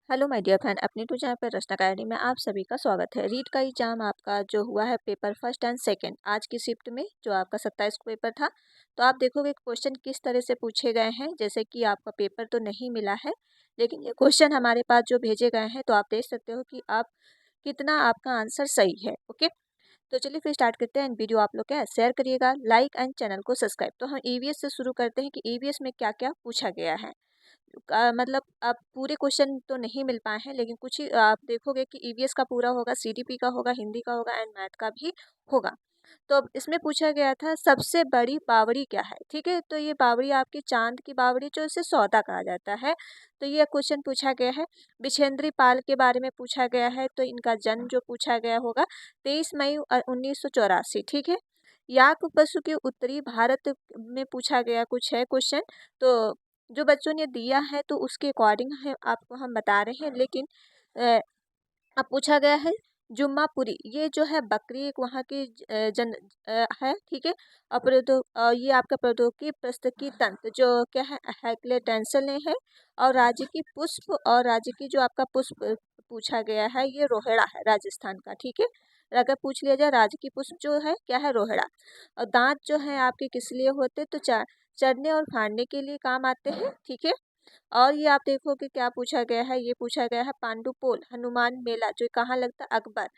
Hello my dear friend, अपनी to channel पर रचना academy में आप सभी का स्वागत है। रीट का एग्जाम आपका जो हुआ है पेपर फर्स्ट एंड सेकंड आज की शिफ्ट में जो आपका 27 को पेपर था, तो आप देखोगे क्वेश्चन किस तरह से पूछे गए हैं। जैसे कि आपका पेपर तो नहीं मिला है, लेकिन ये क्वेश्चन हमारे पास जो भेजे गए हैं तो आप देख सकते हो कि आप कितना आपका आंसर सही है। ओके, तो चलिए फिर स्टार्ट करते हैं। वीडियो आप लोग क्या शेयर करिएगा, लाइक एंड चैनल को सब्सक्राइब। तो हम ईवीएस से शुरू करते हैं कि ईवीएस में क्या क्या पूछा गया है। मतलब आप पूरे क्वेश्चन तो नहीं मिल पाए हैं, लेकिन कुछ ही आप देखोगे कि ईवीएस का पूरा होगा, सीडीपी का होगा, हिंदी का होगा एंड मैथ का भी होगा। तो अब इसमें पूछा गया था सबसे बड़ी बावड़ी क्या है। ठीक है, तो ये बावड़ी आपकी चांद की बावड़ी जो इसे सौदा कहा जाता है। तो ये क्वेश्चन पूछा गया है। बिछेंद्री पाल के बारे में पूछा गया है, तो इनका जन्म जो पूछा गया होगा 23 मई 1984। ठीक है, याक पशु के उत्तरी भारत में पूछा गया कुछ है क्वेश्चन। तो जो बच्चों ने दिया है तो उसके अकॉर्डिंग है आपको हम बता रहे हैं। लेकिन अ, अब पूछा गया है जुम्मापुरी, ये जो है बकरी एक वहाँ की है। ठीक है, और ये आपका प्रौद्योगिकी प्रस्तुति तंत्र जो क्या है हैकले टेंसल ने है। और राज्य की पुष्प और राज्य की जो आपका पुष्प पूछा गया है ये रोहिड़ा है राजस्थान का। ठीक है, अगर पूछ लिया जाए राज्य की पुष्प जो है क्या है रोहिड़ा। और दांत जो है आपके किस लिए होते तो चढ़ने और फाड़ने के लिए काम आते हैं। ठीक है, और ये आप देखोगे क्या पूछा गया है, ये पूछा गया है पांडुपोल हनुमान मेला जो कहाँ लगता है अकबर,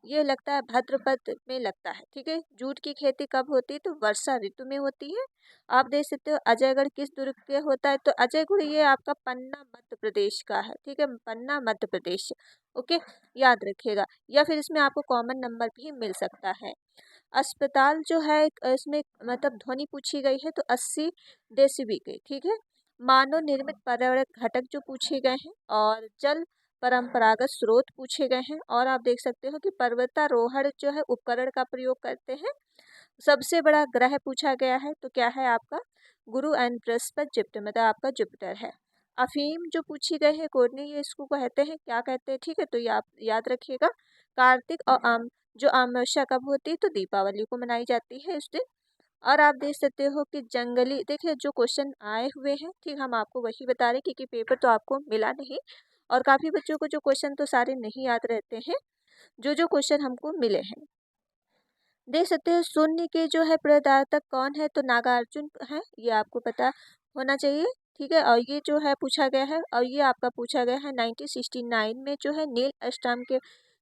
ये लगता है भद्रपद में लगता है। ठीक है, जूट की खेती कब होती है तो वर्षा ऋतु में होती है। आप देख सकते हो अजयगढ़ किस दुर्ग के होता है तो अजयगढ़ ये आपका पन्ना मध्य प्रदेश का है। ठीक है, पन्ना मध्य प्रदेश। ओके, याद रखिएगा, या फिर इसमें आपको कॉमन नंबर भी मिल सकता है। अस्पताल जो है इसमें मतलब ध्वनि पूछी गई है तो 80 डेसिबी की। ठीक है, मानव निर्मित पर्यावरण घटक जो पूछे गए हैं और जल परंपरागत स्रोत पूछे गए हैं। और आप देख सकते हो कि पर्वतारोहण जो है उपकरण का प्रयोग करते हैं। सबसे बड़ा ग्रह पूछा गया है तो क्या है आपका गुरु एंड बृहस्पति जुपिटर, मतलब आपका जुपिटर है। अफीम जो पूछी गई है कोडनी, ये इसको कहते हैं क्या कहते हैं। ठीक है, तो ये आप याद रखिएगा। कार्तिक और आम जो अमावस्या कब होती है तो दीपावली को मनाई जाती है इस दिन। और आप देख सकते हो कि जंगली, देखिए जो क्वेश्चन आए हुए हैं ठीक हम आपको वही बता रहे हैं क्योंकि पेपर तो आपको मिला नहीं और काफ़ी बच्चों को जो क्वेश्चन तो सारे नहीं याद रहते हैं, जो जो क्वेश्चन हमको मिले हैं। देख सकते हैं शून्य के जो है प्रदाता कौन है तो नागार्जुन है, ये आपको पता होना चाहिए। ठीक है, और ये जो है पूछा गया है, और ये आपका पूछा गया है 1969 में जो है नील आर्मस्ट्रांग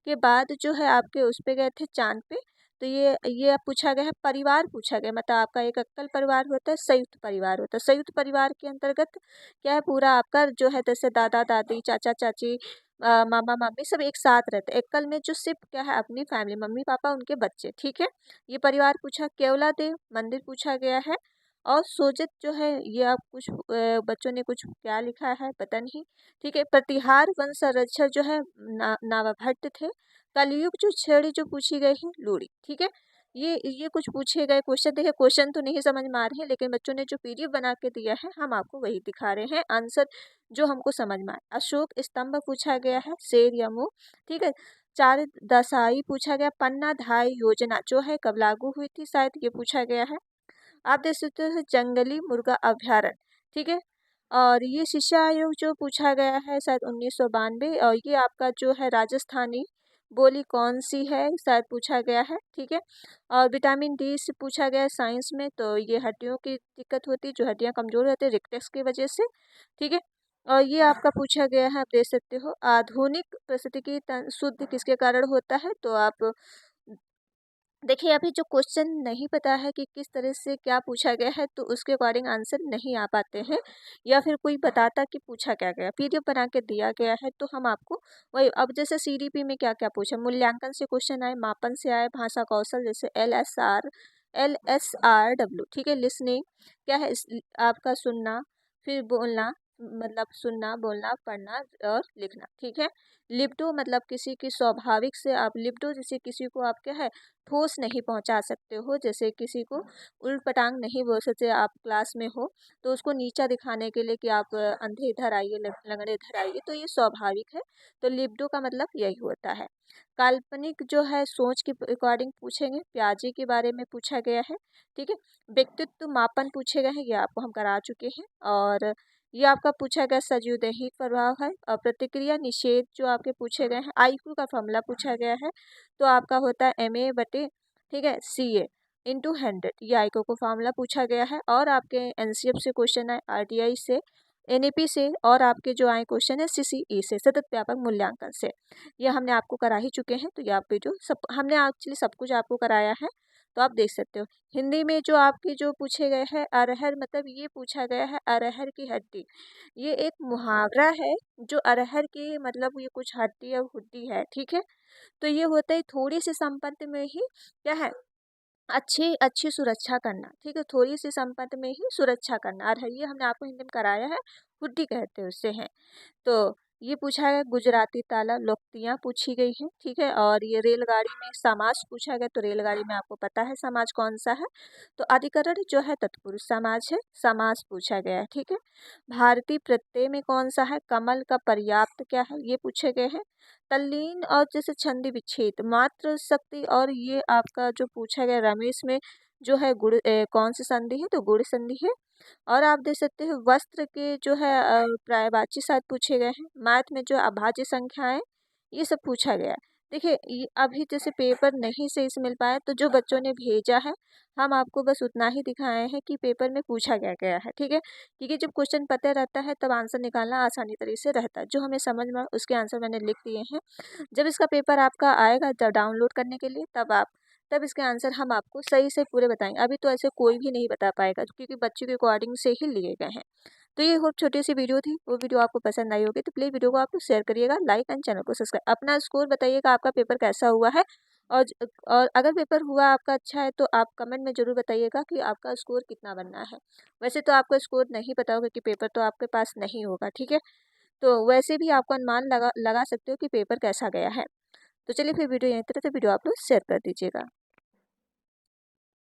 के बाद जो है आपके उस पे गए थे चांद पे। तो ये पूछा गया है परिवार पूछा गया, मतलब आपका एक एकल परिवार होता है, संयुक्त परिवार होता है। संयुक्त परिवार के अंतर्गत क्या है पूरा आपका जो है जैसे दादा दादी चाचा चाची मामा मामी सब एक साथ रहते हैं। एकल में जो सिर्फ क्या है अपनी फैमिली मम्मी पापा उनके बच्चे। ठीक है, ये परिवार पूछा। केवला देव मंदिर पूछा गया है। और सोजित जो है ये आप कुछ बच्चों ने कुछ क्या लिखा है पता नहीं। ठीक है, प्रतिहार वन संरक्षक जो है नावाभट्ट थे। कलयुग जो छड़ी जो पूछी गई है लूड़ी। ठीक है, ये कुछ पूछे गए क्वेश्चन। देखिए क्वेश्चन तो नहीं समझ में आ रहे हैं, लेकिन बच्चों ने जो पीडीएफ बना के दिया है हम आपको वही दिखा रहे हैं आंसर जो हमको समझ में आए। अशोक स्तंभ पूछा गया है, शेर या मुंह। ठीक है, चार दसाई पूछा गया, पन्ना धाय योजना जो है कब लागू हुई थी शायद ये पूछा गया है। आप देख सकते हो जंगली मुर्गा अभ्यारण्य। ठीक है, और ये शिक्षा आयोग जो पूछा गया है शायद 1992। और ये आपका जो है राजस्थानी बोली कौन सी है शायद पूछा गया है। ठीक है, और विटामिन डी से पूछा गया है साइंस में, तो ये हड्डियों की दिक्कत होती है, जो हड्डियां कमजोर होती है रिकेट्स की वजह से। ठीक है, और ये आपका पूछा गया है, आप देख सकते हो आधुनिक पारिस्थितिकी शुद्ध किसके कारण होता है। तो आप देखिए अभी जो क्वेश्चन नहीं पता है कि किस तरह से क्या पूछा गया है तो उसके अकॉर्डिंग आंसर नहीं आ पाते हैं, या फिर कोई बताता कि पूछा क्या गया, पीडीएफ बना के दिया गया है तो हम आपको वही। अब जैसे सीडीपी में क्या क्या पूछा, मूल्यांकन से क्वेश्चन आए, मापन से आए, भाषा कौशल जैसे LSR LSRW। ठीक है, लिसनिंग क्या है आपका सुनना फिर बोलना, मतलब सुनना बोलना पढ़ना और लिखना। ठीक है, लिप्टो मतलब किसी की स्वाभाविक से आप लिप्टो जैसे किसी को आप क्या है ठोस नहीं पहुंचा सकते हो, जैसे किसी को उल्ट पटांग नहीं बोल सकते। आप क्लास में हो तो उसको नीचा दिखाने के लिए कि आप अंधे इधर आइए लंगड़े इधर आइए, तो ये स्वाभाविक है। तो लिप्टो का मतलब यही होता है। काल्पनिक जो है सोच के अकॉर्डिंग पूछेंगे, प्याजे के बारे में पूछा गया है। ठीक है, व्यक्तित्व मापन पूछे गए हैं, ये आपको हम करा चुके हैं। और ये आपका पूछा गया सजीव दैहिक प्रभाव है। और प्रतिक्रिया निषेध जो आपके पूछे गए हैं, आईक्यू का फॉर्मूला पूछा गया है, तो आपका होता है MA बटे, ठीक है, CA इंटू 100, ये आईक्यू को फॉर्मूला पूछा गया है। और आपके NCF से क्वेश्चन आए, RTI से, NAP से, और आपके जो आए क्वेश्चन है CCE से, सतत व्यापक मूल्यांकन से, ये हमने आपको करा ही चुके हैं। तो ये आप वीडियो सब हमने एक्चुअली सब कुछ आपको कराया है, तो आप देख सकते हो। हिंदी में जो आपके जो पूछे गए हैं, अरहर मतलब ये पूछा गया है अरहर की हड्डी, ये एक मुहावरा है जो अरहर की मतलब ये कुछ हड्डी या हुड्डी है, ठीक है। तो ये होता है थोड़ी सी संपत्ति में ही क्या है, अच्छी अच्छी सुरक्षा करना, ठीक है, थोड़ी सी संपत्ति में ही सुरक्षा करना। अरहर ये हमने आपको हिंदी में कराया है, हुड्डी कहते हैं उससे हैं। तो ये पूछा गया गुजराती ताला लोकतियाँ पूछी गई हैं, ठीक है। और ये रेलगाड़ी में समाज पूछा गया, तो रेलगाड़ी में आपको पता है समाज कौन सा है, तो अधिकरण जो है तत्पुरुष समाज है, समास पूछा गया है, ठीक है। भारतीय प्रत्यय में कौन सा है, कमल का पर्याप्त क्या है, ये पूछे गए हैं। तल्लीन और जैसे छंदी विच्छेद, मात्र शक्ति, और ये आपका जो पूछा गया रमेश में जो है गुण कौन सी संधि है, तो गुण संधि है। और आप देख सकते हो वस्त्र के जो है पर्यायवाची शायद पूछे गए हैं। मैथ में जो अभाज्य संख्याएं, ये सब पूछा गया है। देखिए अभी जैसे पेपर नहीं सही से मिल पाया, तो जो बच्चों ने भेजा है हम आपको बस उतना ही दिखाए हैं कि पेपर में पूछा क्या गया है, ठीक है। क्योंकि जब क्वेश्चन पता रहता है तब आंसर निकालना आसानी तरीके से रहता है। जो हमें समझ में उसके आंसर मैंने लिख दिए हैं। जब इसका पेपर आपका आएगा जब डाउनलोड करने के लिए, तब इसके आंसर हम आपको सही से पूरे बताएंगे। अभी तो ऐसे कोई भी नहीं बता पाएगा क्योंकि बच्चों के अकॉर्डिंग से ही लिए गए हैं। तो ये बहुत छोटी सी वीडियो थी, वो वीडियो आपको पसंद आई होगी तो प्लीज़ वीडियो को आप लोग शेयर करिएगा, लाइक एंड चैनल को सब्सक्राइब। अपना स्कोर बताइएगा आपका पेपर कैसा हुआ है। और और अगर पेपर हुआ आपका अच्छा है तो आप कमेंट में ज़रूर बताइएगा कि आपका स्कोर कितना बनना है। वैसे तो आपका स्कोर नहीं पता होगा कि पेपर तो आपके पास नहीं होगा, ठीक है। तो वैसे भी आपको अनुमान लगा लगा सकते हो कि पेपर कैसा गया है। तो चलिए फिर वीडियो यहीं तक, तो वीडियो आप लोग शेयर कर दीजिएगा।